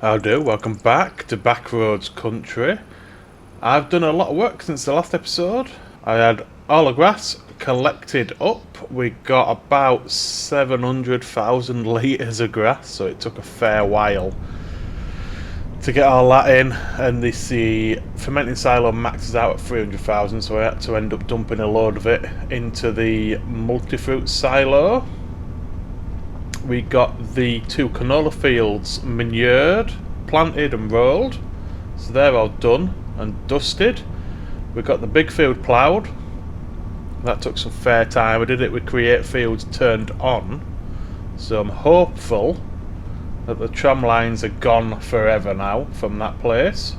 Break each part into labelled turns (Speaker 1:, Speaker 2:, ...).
Speaker 1: How do? Welcome back to Backroads Country. I've done a lot of work since the last episode. I had all the grass collected up. We got about 700,000 litres of grass, so it took a fair while to get all that in. And the fermenting silo maxes out at 300,000, so I had to end up dumping a load of it into the multi-fruit silo. We got the 2 canola fields manured, planted and rolled, so they're all done and dusted. We got the big field ploughed. That took some fair time. I did it with Create Fields turned on, so I'm hopeful that the tram lines are gone forever now from that place.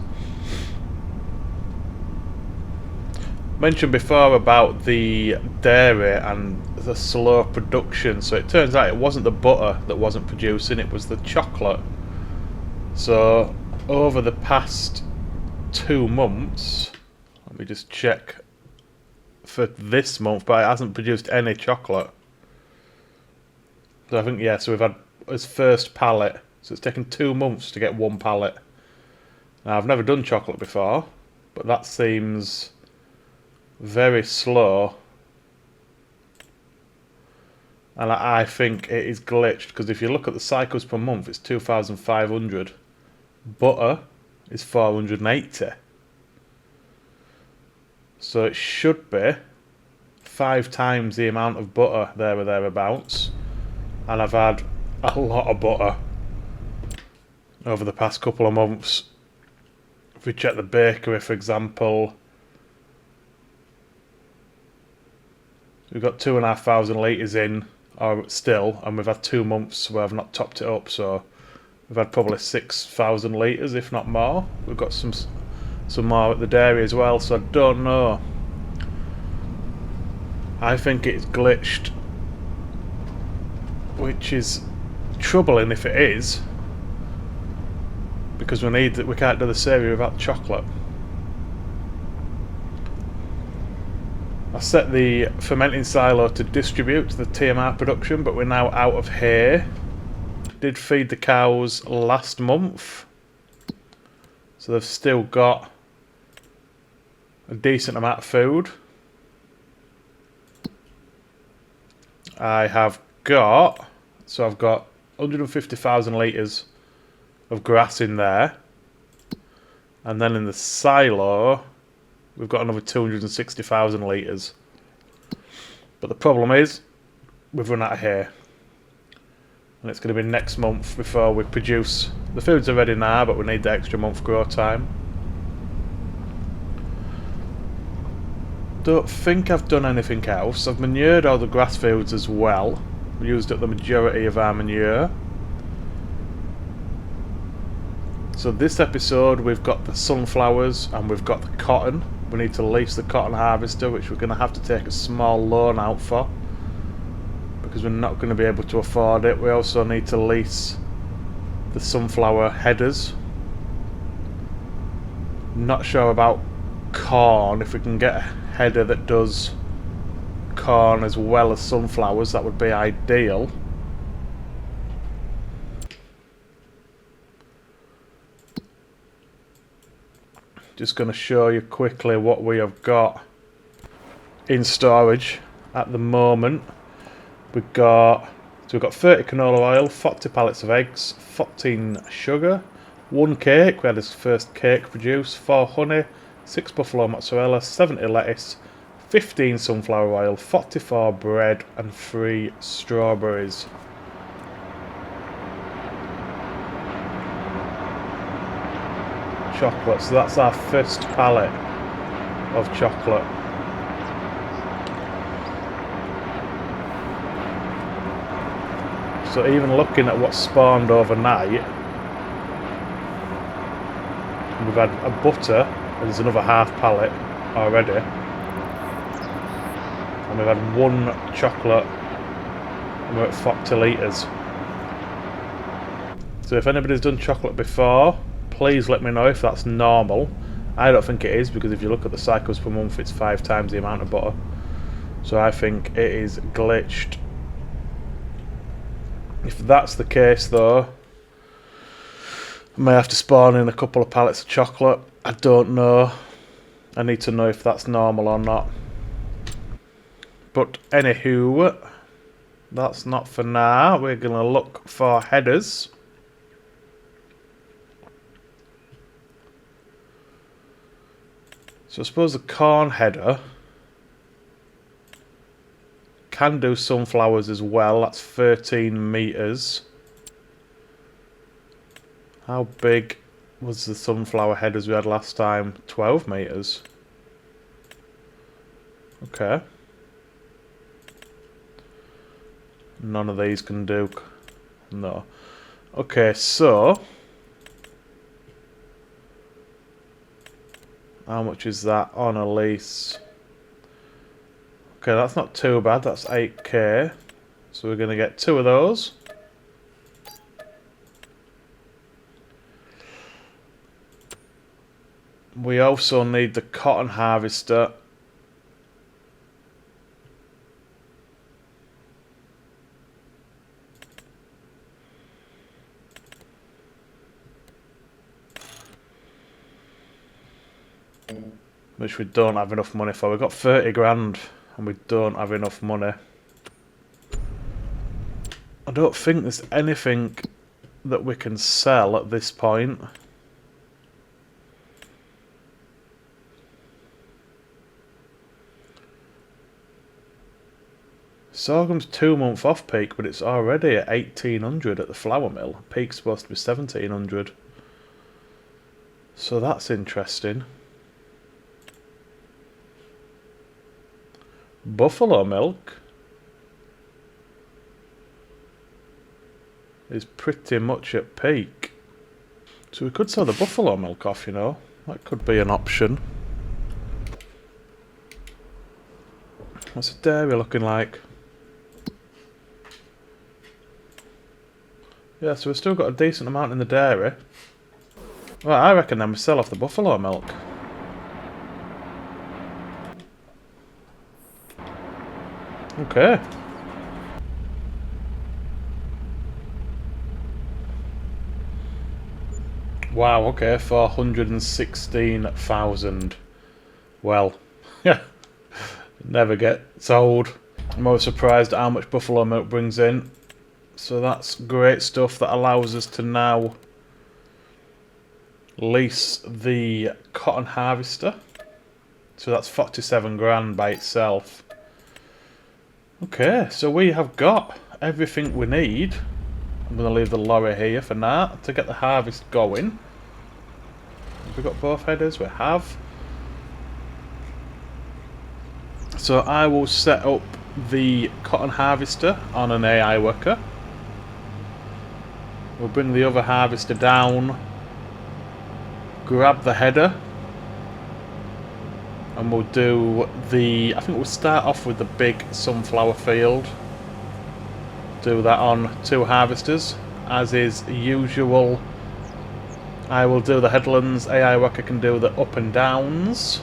Speaker 1: Mentioned before about the dairy and the slow production, so it turns out it wasn't the butter that wasn't producing, it was the chocolate. So over the past 2 months, let me just check for this month, but it hasn't produced any chocolate. So I think, yeah, so we've had its first pallet, so it's taken 2 months to get 1 pallet. Now I've never done chocolate before, but that seems very slow, and I think it is glitched, because if you look at the cycles per month, it's 2,500. Butter is 480, so it should be 5 times the amount of butter there or thereabouts, and I've had a lot of butter over the past couple of months. If we check the bakery, for example, we've got 2,500 litres in, or still, and we've had 2 months where I've not topped it up, so we've had probably 6,000 litres, if not more. We've got some more at the dairy as well, so I don't know. I think it's glitched, which is troubling if it is, because we can't do the cereal without chocolate. I set the fermenting silo to distribute the TMR production, but we're now out of hay. Did feed the cows last month, so they've still got a decent amount of food. I've got 150,000 litres of grass in there, and then in the silo we've got another 260,000 litres. But the problem is, we've run out of hay. And it's going to be next month before we produce. The foods are ready now, but we need the extra month grow time. Don't think I've done anything else. I've manured all the grass fields as well. We used up the majority of our manure. So this episode we've got the sunflowers and we've got the cotton. We need to lease the cotton harvester, which we're going to have to take a small loan out for, because we're not going to be able to afford it. We also need to lease the sunflower headers. Not sure about corn. If we can get a header that does corn as well as sunflowers, that would be ideal. Just going to show you quickly what we have got in storage at the moment. We've got 30 canola oil, 40 pallets of eggs, 14 sugar, 1 cake, we had his first cake produced, 4 honey, 6 buffalo mozzarella, 70 lettuce, 15 sunflower oil, 44 bread and 3 strawberries. Chocolate, so that's our first pallet of chocolate. So even looking at what spawned overnight, we've had a butter, and there's another half pallet already, and we've had 1 chocolate, and we're at 40 litres. So if anybody's done chocolate before, please let me know if that's normal. I don't think it is, because if you look at the cycles per month, it's 5 times the amount of butter. So I think it is glitched. If that's the case though, May have to spawn in a couple of pallets of chocolate. I don't know. I need to know if that's normal or not. But anywho, that's not for now. We're going to look for headers. So I suppose the corn header can do sunflowers as well. That's 13 meters. How big was the sunflower headers we had last time? 12 meters. Okay. None of these can do. No. Okay, so how much is that on a lease? Okay, that's not too bad. That's 8k. So we're going to get 2 of those. We also need the cotton harvester. Which we don't have enough money for. We've got 30 grand and we don't have enough money. I don't think there's anything that we can sell at this point. Sorghum's 2 month off peak, but it's already at 1800 at the flour mill. Peak's supposed to be 1700. So that's interesting. Buffalo milk is pretty much at peak. So we could sell the buffalo milk off, you know. That could be an option. What's the dairy looking like? Yeah, so we've still got a decent amount in the dairy. Well, I reckon then we sell off the buffalo milk. Okay. Wow, okay, 416,000. Well, yeah, never gets old. I'm always surprised at how much buffalo milk brings in. So that's great stuff that allows us to now lease the cotton harvester. So that's 47 grand by itself. Okay, so we have got everything we need. I'm going to leave the lorry here for now to get the harvest going. Have we got both headers? We have. So I will set up the cotton harvester on an AI worker. We'll bring the other harvester down, grab the header, and we'll do the, I think we'll start off with the big sunflower field. Do that on 2 harvesters. As is usual, I will do the headlands. AI worker can do the up and downs.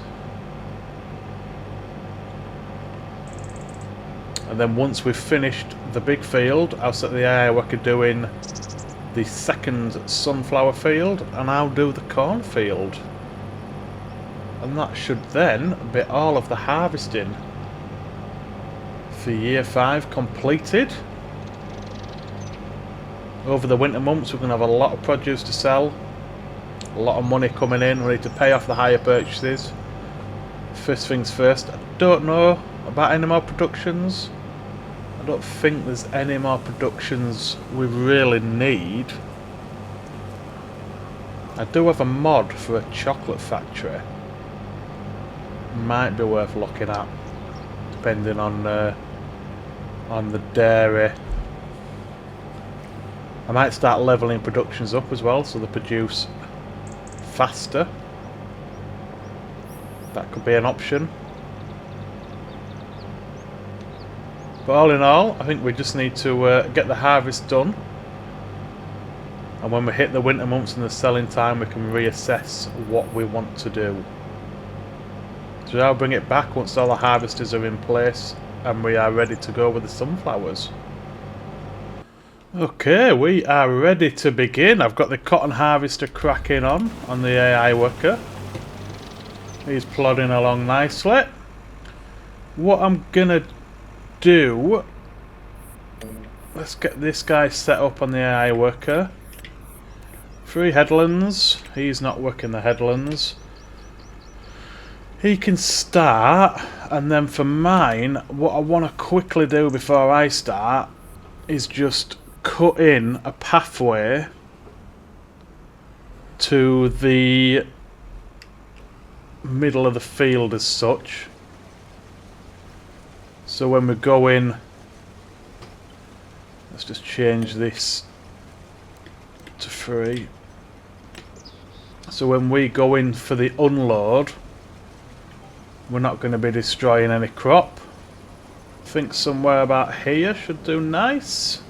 Speaker 1: And then once we've finished the big field, I'll set the AI worker doing the second sunflower field, and I'll do the corn field. And that should then be all of the harvesting for year 5 completed. Over the winter months we're going to have a lot of produce to sell, a lot of money coming in. We need to pay off the higher purchases. First things first, I don't know about any more productions. I don't think there's any more productions we really need. I do have a mod for a chocolate factory. Might be worth looking at, depending on the dairy. I might start leveling productions up as well, so they produce faster. That could be an option. But all in all, I think we just need to get the harvest done. And when we hit the winter months and the selling time, we can reassess what we want to do. So I'll bring it back once all the harvesters are in place and we are ready to go with the sunflowers. Okay, we are ready to begin. I've got the cotton harvester cracking on the AI worker. He's plodding along nicely. What I'm gonna do, let's get this guy set up on the AI worker. 3 headlands. He's not working the headlands. He can start, and then for mine, what I want to quickly do before I start is just cut in a pathway to the middle of the field as such. So when we go in, let's just change this to 3. So when we go in for the unload, we're not going to be destroying any crop. I think somewhere about here should do nice.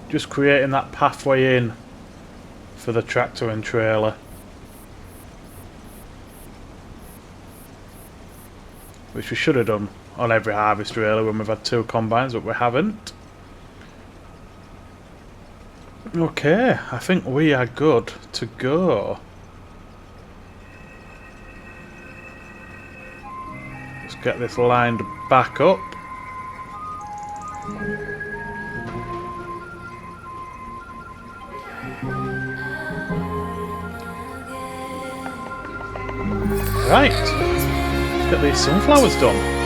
Speaker 1: Just creating that pathway in for the tractor and trailer. Which we should have done on every harvest really when we've had 2 combines, but we haven't. Okay, I think we are good to go. Let's get this lined back up. Right, let's get these sunflowers done.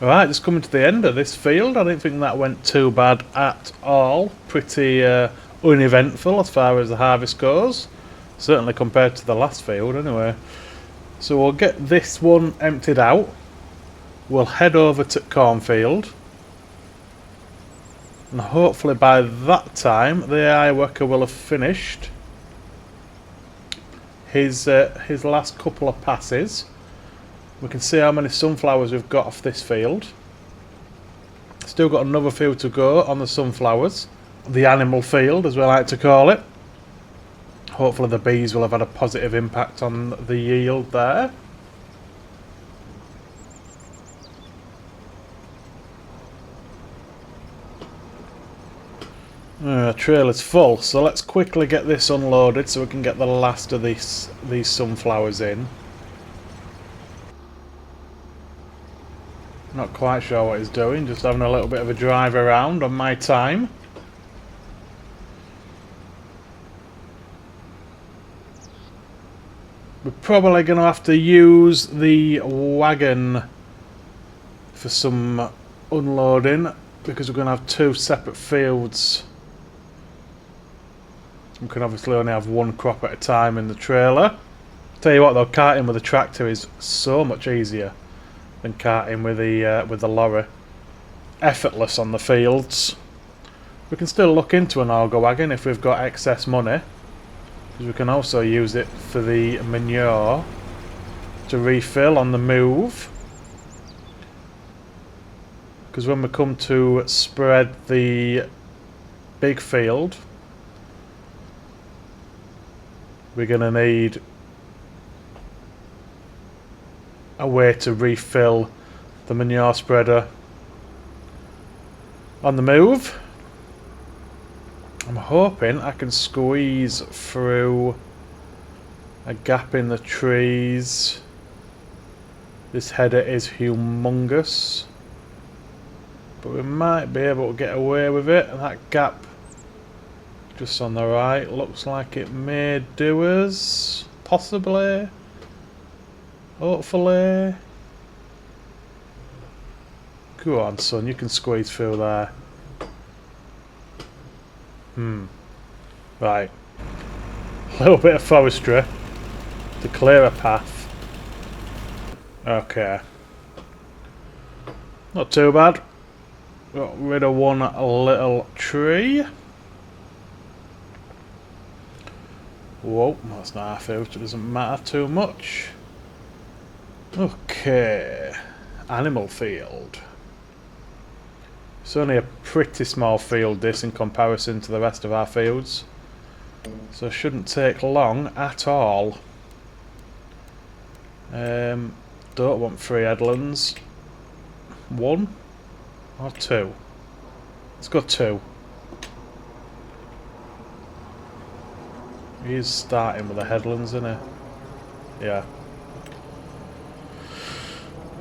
Speaker 1: Right, just coming to the end of this field. I didn't think that went too bad at all. Pretty uneventful as far as the harvest goes. Certainly compared to the last field anyway. So we'll get this one emptied out. We'll head over to cornfield. And hopefully by that time the AI worker will have finished his last couple of passes. We can see how many sunflowers we've got off this field. Still got another field to go on the sunflowers. The animal field, as we like to call it. Hopefully the bees will have had a positive impact on the yield there. Trailer's full, so let's quickly get this unloaded so we can get the last of these sunflowers in. Not quite sure what he's doing, just having a little bit of a drive around on my time. We're probably going to have to use the wagon for some unloading because we're going to have two separate fields. We can obviously only have one crop at a time in the trailer. Tell you what though, carting with a tractor is so much easier than carting with the lorry. Effortless on the fields. We can still look into an auger wagon if we've got excess money, because we can also use it for the manure to refill on the move. Because when we come to spread the big field, we're going to need a way to refill the manure spreader on the move. I'm hoping I can squeeze through a gap in the trees. This header is humongous, but we might be able to get away with it. And that gap just on the right looks like it may do us, possibly, hopefully. Go on, son, you can squeeze through there. Right. A little bit of forestry to clear a path. Okay. Not too bad. Got rid of one little tree. Whoa, that's not our field, it doesn't matter too much. Okay. Animal field. It's only a pretty small field this in comparison to the rest of our fields, so it shouldn't take long at all. Don't want 3 headlands. 1 or 2? Let's go 2. He's starting with the headlands, isn't he? Yeah.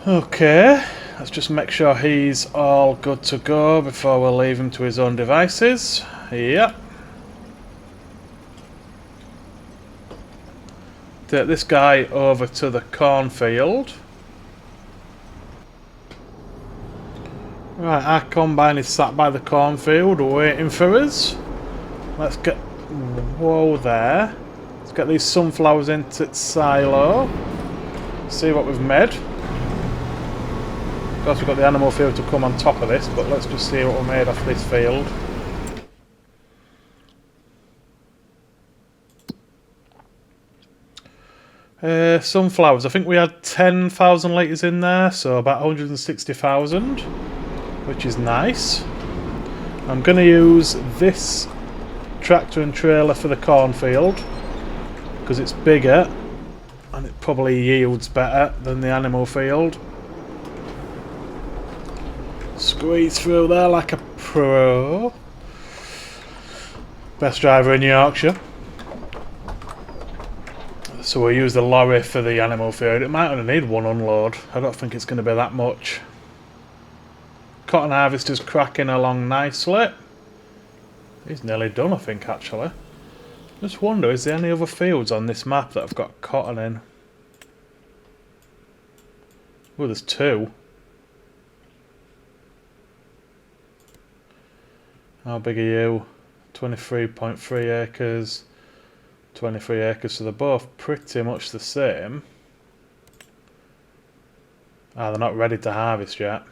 Speaker 1: Okay. Let's just make sure he's all good to go before we leave him to his own devices. Yep. Take this guy over to the cornfield. Right, our combine is sat by the cornfield waiting for us. Let's get... Whoa there. Let's get these sunflowers into its silo. See what we've made. Of course we've got the animal field to come on top of this, but let's just see what we made off this field. Sunflowers, I think we had 10,000 litres in there, so about 160,000, which is nice. I'm going to use this tractor and trailer for the cornfield because it's bigger and it probably yields better than the animal field. Squeeze through there like a pro. Best driver in Yorkshire. So we'll use the lorry for the animal field. It might only need 1 unload. I don't think it's going to be that much. Cotton harvester's cracking along nicely. He's nearly done, I think, actually. Just wonder, is there any other fields on this map that have got cotton in? Oh, there's 2. How big are you? 23.3 acres. 23 acres, so they're both pretty much the same. Ah, they're not ready to harvest yet.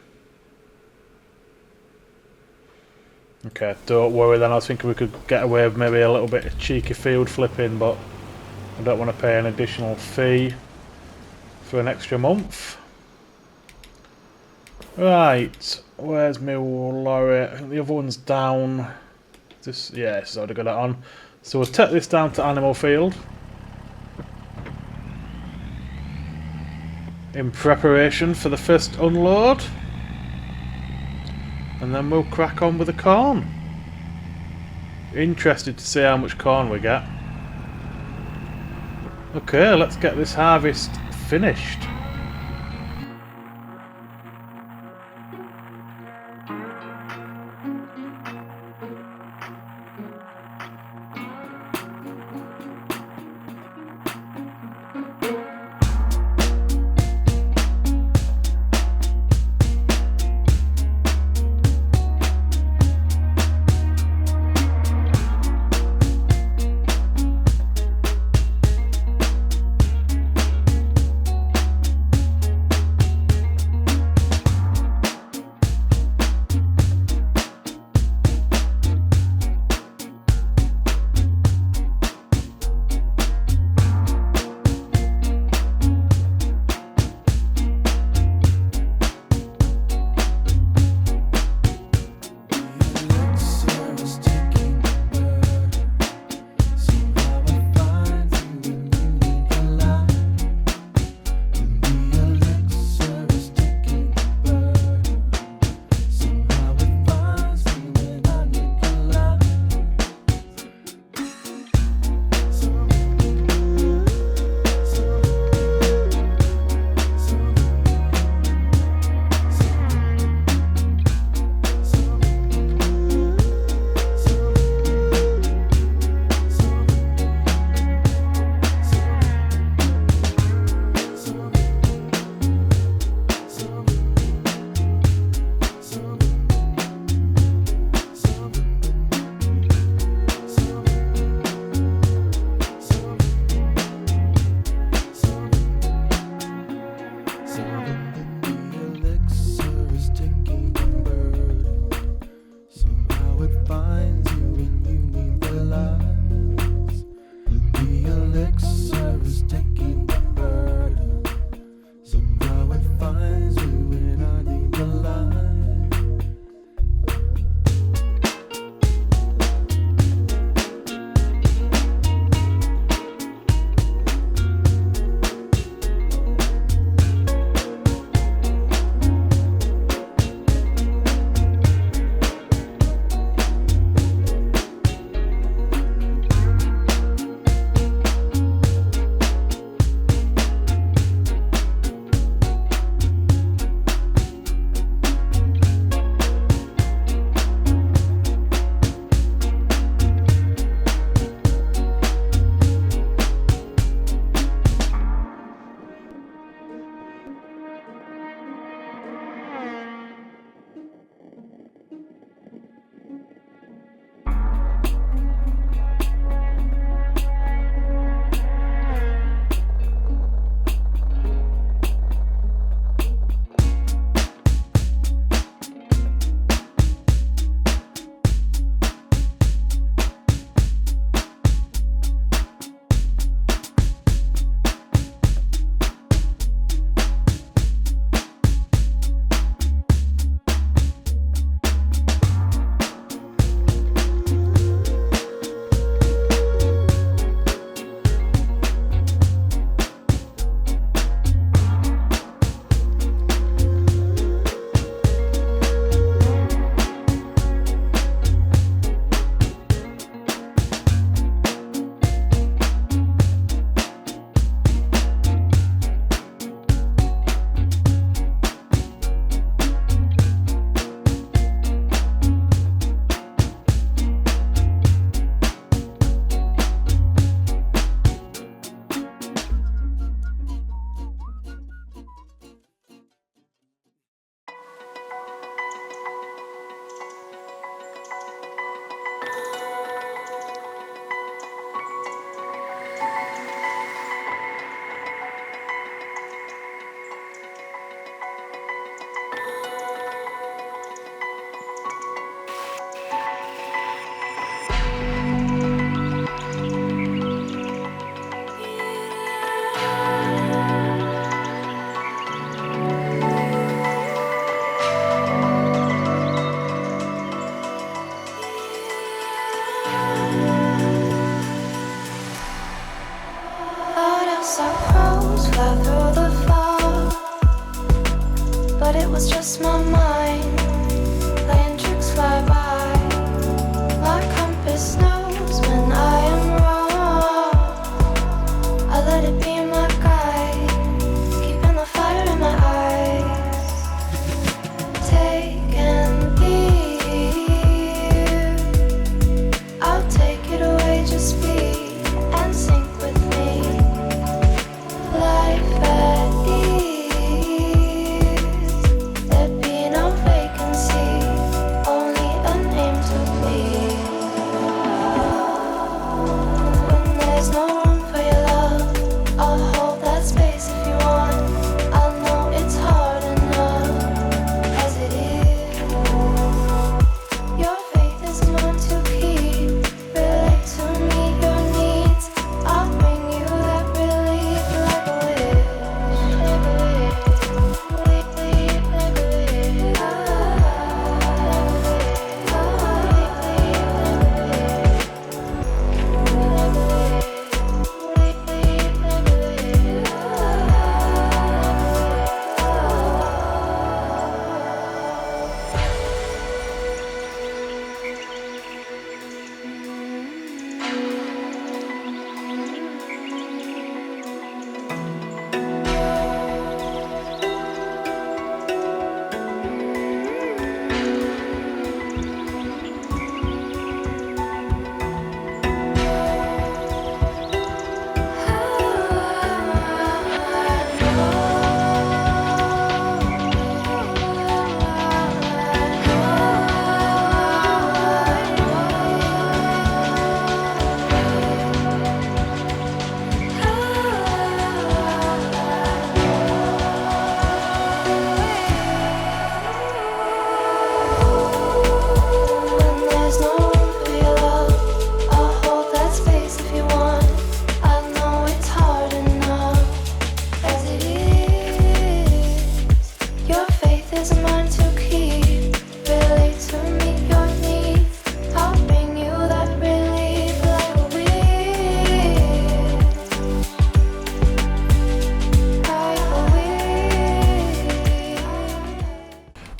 Speaker 1: Okay, don't worry then. I was thinking we could get away with maybe a little bit of cheeky field flipping, but I don't want to pay an additional fee for an extra month. Right, where's my lorry? I think the other one's down. This, yeah, it's already got that on. So we'll take this down to Animal Field in preparation for the first unload, and then we'll crack on with the corn. Interested to see how much corn we get. Okay, let's get this harvest finished.
Speaker 2: guess our crows fly through the fog, but it was just my mind playing tricks fly by. My compass knows when I am wrong. I let it be my guide, keeping the fire in my eyes. Take and leave, I'll take it away, just be and sink with me. Life at ease, there'd be no vacancy, only a name to be. When there's no room for your love, I'll hold that space if you want. I know it's hard enough as it is. Your faith is mine to keep. Relate to me your needs. I'll bring you that relief like a wish. When there's no room for your love, I'll hold that space if you want. I know it's hard enough as it is. Your faith is mine to keep. Relate to me your needs. I'll bring you that relief like a wish. Like a wish.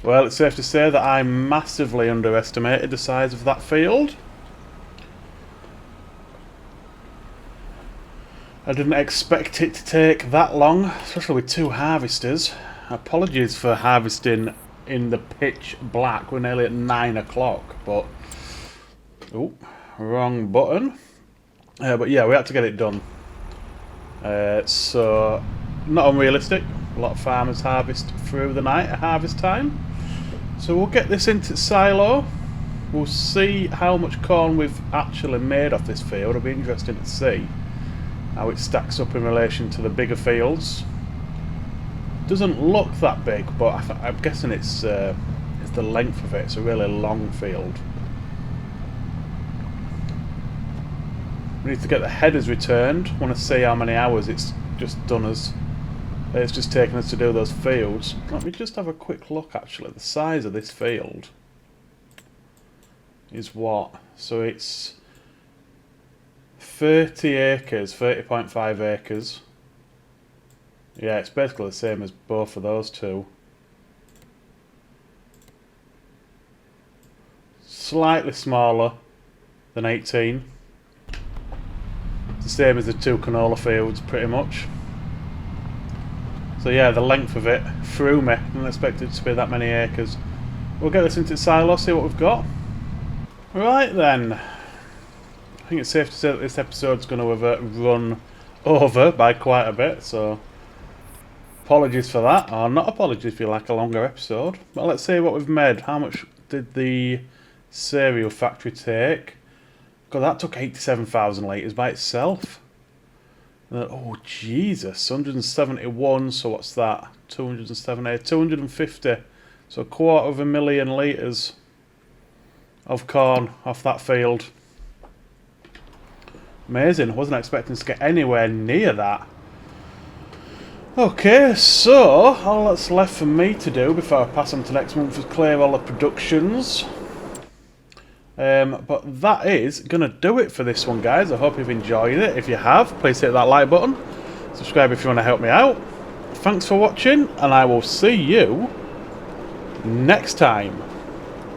Speaker 1: Well, it's safe to say that I massively underestimated the size of that field. I didn't expect it to take that long, especially with two harvesters. Apologies for harvesting in the pitch black. We're nearly at 9 o'clock, but... Oh, wrong button. But yeah, we had to get it done. So, not unrealistic. A lot of farmers harvest through the night at harvest time. So we'll get this into silo. We'll see how much corn we've actually made off this field. It'll be interesting to see how it stacks up in relation to the bigger fields. Doesn't look that big, but I'm guessing it's the length of it. It's a really long field. We need to get the headers returned. Want to see how many hours it's just done us. It's just taken us to do those fields. Let me just have a quick look actually. The size of this field is what? So it's 30 acres, 30.5 acres. Yeah, it's basically the same as both of those two. Slightly smaller than 18. It's the same as the two canola fields pretty much. So yeah, the length of it threw me. I didn't expect it to be that many acres. We'll get this into silo, see what we've got. Right then. I think it's safe to say that this episode's going to have run over by quite a bit, so apologies for that, or not apologies if you like a longer episode. But let's see what we've made. How much did the cereal factory take? God, that took 87,000 litres by itself. Oh Jesus, 171, so what's that? 270, 250. So 250,000 litres of corn off that field. Amazing, I wasn't expecting to get anywhere near that. Okay, so all that's left for me to do before I pass on to next month is clear all the productions. But that is going to do it for this one, guys. I hope you've enjoyed it. If you have, please hit that like button. Subscribe if you want to help me out. Thanks for watching, and I will see you next time.